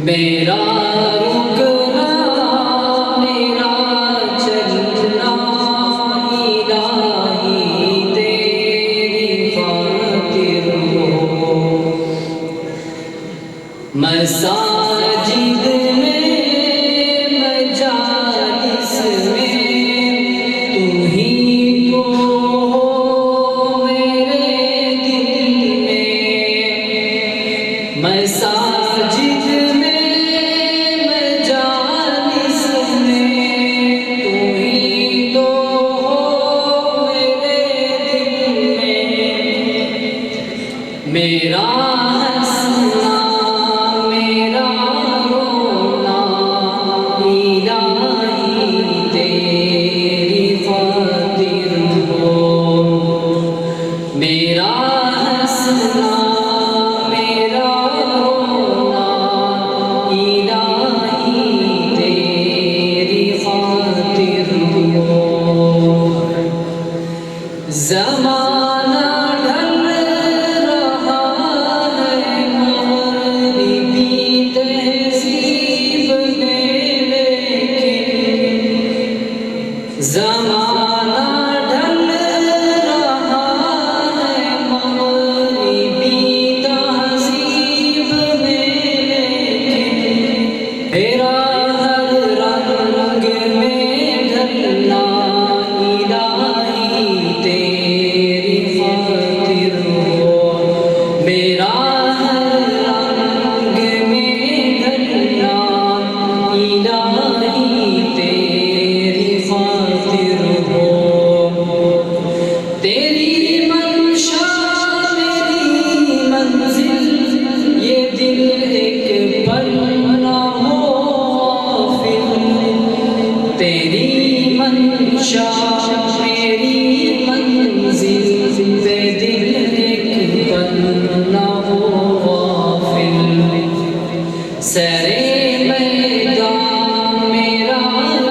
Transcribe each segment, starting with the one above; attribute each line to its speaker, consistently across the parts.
Speaker 1: میرا رکنا میرا چلنا الہی تیری خاطر ہو، مساجد میں مجالس میں تو ہی تو ہو میرے دل میں، مساجد میں مجالس میں تو ہی تو ہو میرے دل میں، میرا ہنسنا میرا رونا الہی تیری خاطر ہو، میرا ہنسنا میرا رونا الہی تیری خاطر ہو، زمانہ ڈھل رہا ہے مغربی تہذیب میں، لیکن زمانہ ڈھل رہا ہے مغربی تہذیب میں، لیکن تیرا ہر رنگ میں ڈھلنا الہی تیری خاطر ہو، میرا ہر رنگ میں ڈھلنا الہی تیری خاطر ہو، تیری منشا میری منزل یہ دل ایک پل نہ ہو غافل، تیری منشا میری منزل یہ دل ایک پل نہ ہو غافل، سرے میدان میرا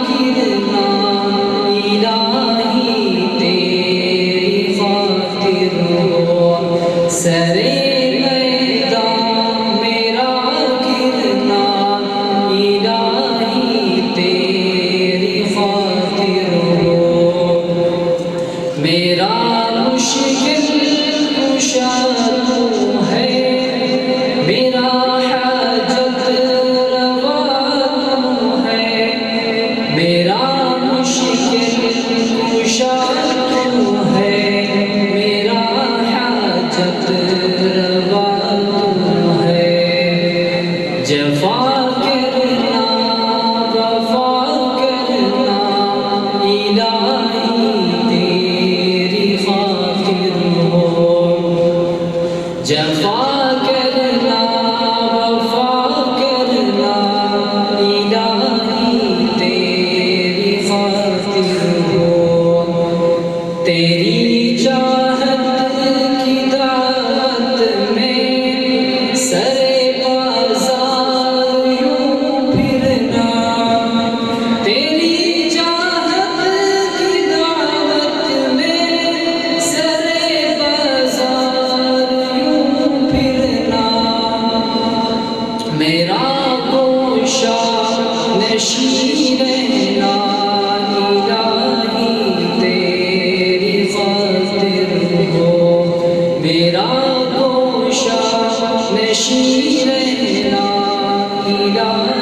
Speaker 1: گرنا الہی تیری خاطر ہو، سرے میدان میرا گرنا الہی تیری خاطر ہو، میرا مشکل کشا تو ہے، میرا حاجت روا تو ہے، میرا مشکل کشا تو ہے، میرا حاجت روا تو ہے، جفا کرنا وفا کرنا الہی تیری خاطر ہو، جفا کرنا وفا کرنا الہی تیری خاطر ہو، تیری چاہت کی دعوت میں سرے بازار یوں پھرنا، تیری چاہت کی دعوت میں سرے بازار یوں پھرنا، میرا گوشہ نشین رہنا الہی تیری خاطر ہو، میرا گوشہ نشین رہنا الہی